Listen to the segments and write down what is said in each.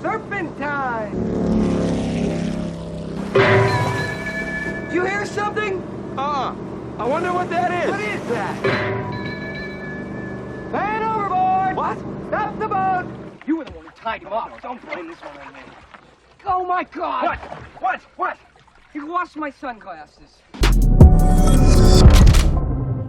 Serpentine! Did you hear something? I wonder what that is. What is that? Man overboard! What? Stop the boat! You were the one who tied him up. Don't blame this one on me. Oh, my God! What? You lost my sunglasses.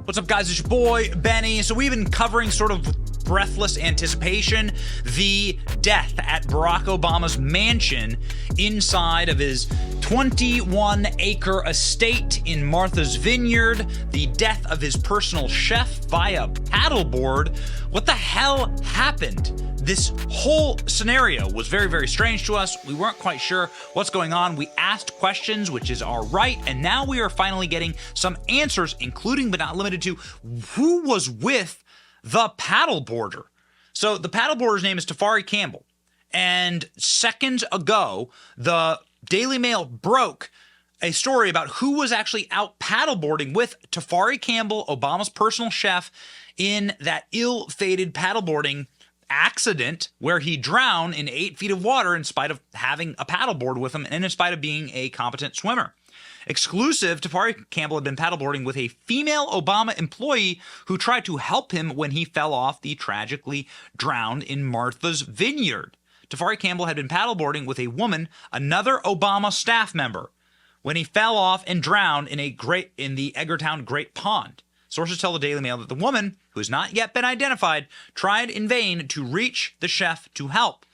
What's up, guys? It's your boy, Benny. So we've been covering sort of with breathless anticipation the death at Barack Obama's mansion inside of his 21-acre estate in Martha's Vineyard, the death of his personal chef via paddleboard. What the hell happened? This whole scenario was very, very strange to us. We weren't quite sure what's going on. We asked questions, which is our right, and now we are finally getting some answers, including but not limited to who was with the paddleboarder. So the paddleboarder's name is Tafari Campbell, and seconds ago, the Daily Mail broke a story about who was actually out paddleboarding with Tafari Campbell, Obama's personal chef, in that ill-fated paddleboarding accident where he drowned in 8 feet of water in spite of having a paddleboard with him and in spite of being a competent swimmer. Exclusive, Tafari Campbell had been paddleboarding with a female Obama employee who tried to help him when he fell off the tragically drowned in Martha's Vineyard. Tafari Campbell had been paddleboarding with a woman, another Obama staff member, when he fell off and drowned in the Eggertown Great Pond. Sources tell the Daily Mail that the woman, who has not yet been identified, tried in vain to reach the chef to help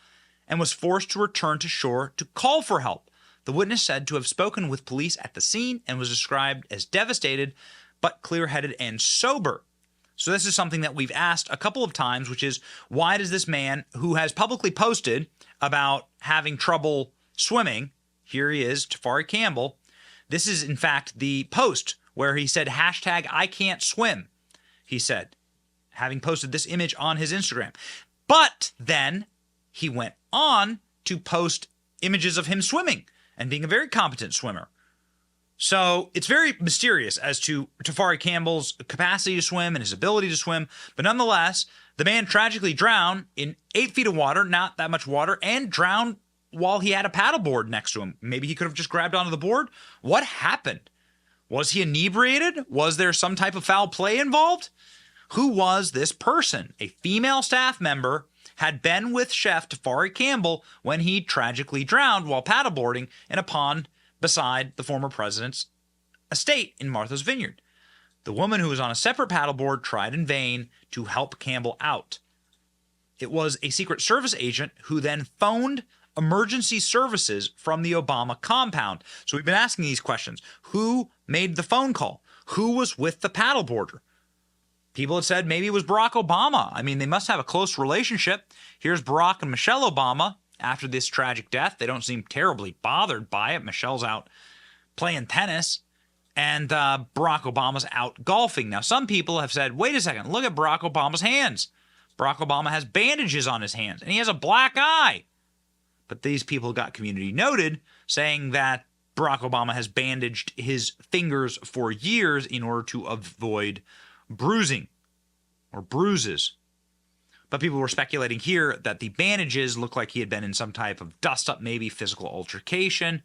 and was forced to return to shore to call for help. The witness said to have spoken with police at the scene and was described as devastated but clear-headed and sober. So this is something that we've asked a couple of times, which is, why does this man who has publicly posted about having trouble swimming, here he is, Tafari Campbell, this is in fact the post where he said, hashtag I can't swim, he said, having posted this image on his Instagram. But then he went on to post images of him swimming and being a very competent swimmer. So it's very mysterious as to Tafari Campbell's capacity to swim and his ability to swim. But nonetheless, the man tragically drowned in 8 feet of water, not that much water, and drowned while he had a paddleboard next to him. Maybe he could have just grabbed onto the board. What happened? Was he inebriated? Was there some type of foul play involved? Who was this person? A female staff member had been with Chef Tafari Campbell when he tragically drowned while paddleboarding in a pond beside the former president's estate in Martha's Vineyard. The woman, who was on a separate paddleboard, tried in vain to help Campbell out. It was a Secret Service agent who then phoned emergency services from the Obama compound. So we've been asking these questions. Who made the phone call? Who was with the paddleboarder? People had said maybe it was Barack Obama. I mean, they must have a close relationship. Here's Barack and Michelle Obama after this tragic death. They don't seem terribly bothered by it. Michelle's out playing tennis, and Barack Obama's out golfing. Now, some people have said, wait a second, look at Barack Obama's hands. Barack Obama has bandages on his hands, and he has a black eye. But these people got community noted, saying that Barack Obama has bandaged his fingers for years in order to avoid bruising or bruises. But people were speculating here that the bandages look like he had been in some type of dust-up, maybe physical altercation.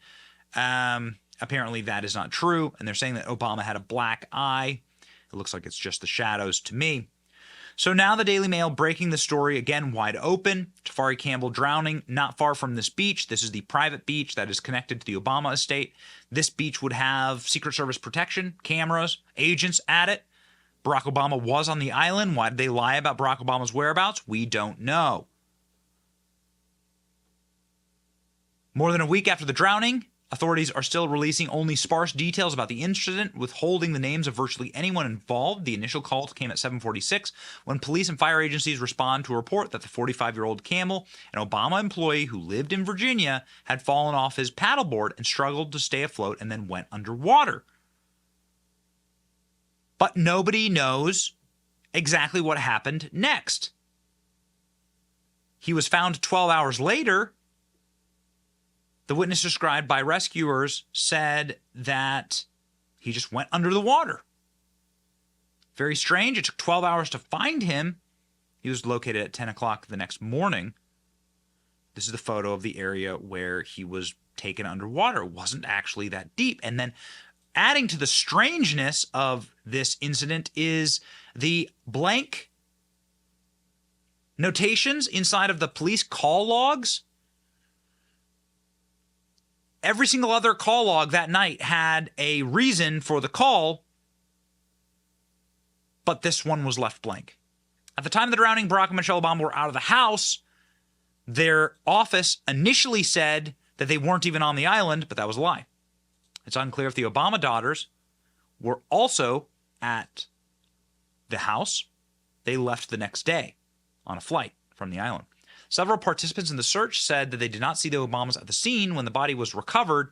Apparently that is not true, and they're saying that Obama had a black eye. It looks like it's just the shadows to me. So now the Daily Mail breaking the story again wide open. Tafari Campbell drowning not far from this beach. This is the private beach that is connected to the Obama estate. This beach would have Secret Service protection, cameras, agents at it. Barack Obama was on the island. Why did they lie about Barack Obama's whereabouts? We don't know. More than a week after the drowning, authorities are still releasing only sparse details about the incident, withholding the names of virtually anyone involved. The initial call came at 7:46 when police and fire agencies respond to a report that the 45-year-old Campbell, an Obama employee who lived in Virginia, had fallen off his paddleboard and struggled to stay afloat and then went underwater. But nobody knows exactly what happened next. He was found 12 hours later. The witness described by rescuers said that he just went under the water. Very strange. It took 12 hours to find him. He was located at 10 o'clock the next morning. This is the photo of the area where he was taken underwater. It wasn't actually that deep. And then adding to the strangeness of this incident is the blank notations inside of the police call logs. Every single other call log that night had a reason for the call, but this one was left blank. At the time of the drowning, Barack and Michelle Obama were out of the house. Their office initially said that they weren't even on the island, but that was a lie. It's unclear if the Obama daughters were also at the house. They left the next day on a flight from the island. Several participants in the search said that they did not see the Obamas at the scene when the body was recovered.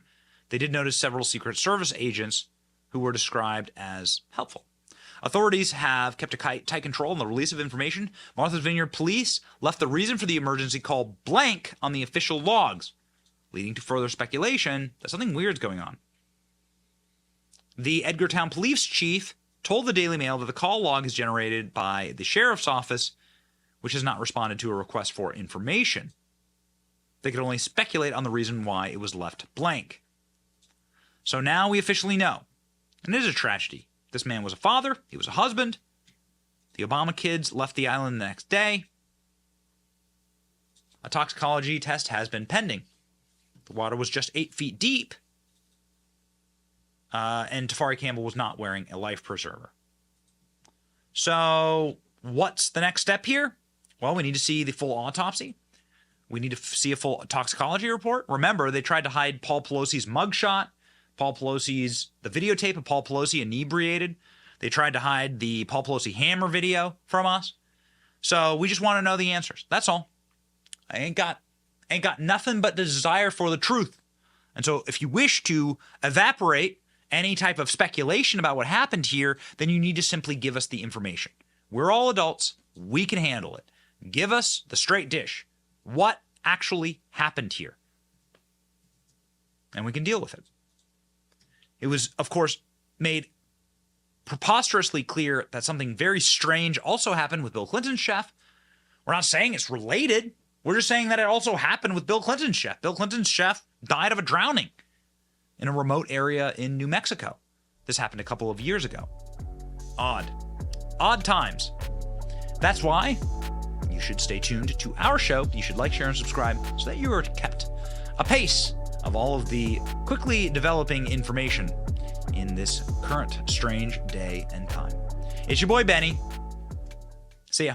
They did notice several Secret Service agents who were described as helpful. Authorities have kept a tight control on the release of information. Martha's Vineyard police left the reason for the emergency call blank on the official logs, leading to further speculation that something weird's going on. The Edgartown police chief told the Daily Mail that the call log is generated by the sheriff's office, which has not responded to a request for information. They could only speculate on the reason why it was left blank. So now we officially know, and it is a tragedy. This man was a father. He was a husband. The Obama kids left the island the next day. A toxicology test has been pending. The water was just 8 feet deep. And Tafari Campbell was not wearing a life preserver. So what's the next step here? Well, we need to see the full autopsy. We need to see a full toxicology report. Remember, they tried to hide Paul Pelosi's mugshot. The videotape of Paul Pelosi inebriated. They tried to hide the Paul Pelosi hammer video from us. So we just want to know the answers. That's all. I ain't got nothing but the desire for the truth. And so if you wish to evaporate any type of speculation about what happened here, then you need to simply give us the information. We're all adults. We can handle it. Give us the straight dish. What actually happened here? And we can deal with it. It was, of course, made preposterously clear that something very strange also happened with Bill Clinton's chef. We're not saying it's related. We're just saying that it also happened with Bill Clinton's chef. Bill Clinton's chef died of a drowning in a remote area in New Mexico. This happened a couple of years ago. Odd. Odd times. That's why you should stay tuned to our show. You should like, share, and subscribe so that you are kept apace of all of the quickly developing information in this current strange day and time. It's your boy Benny. See ya.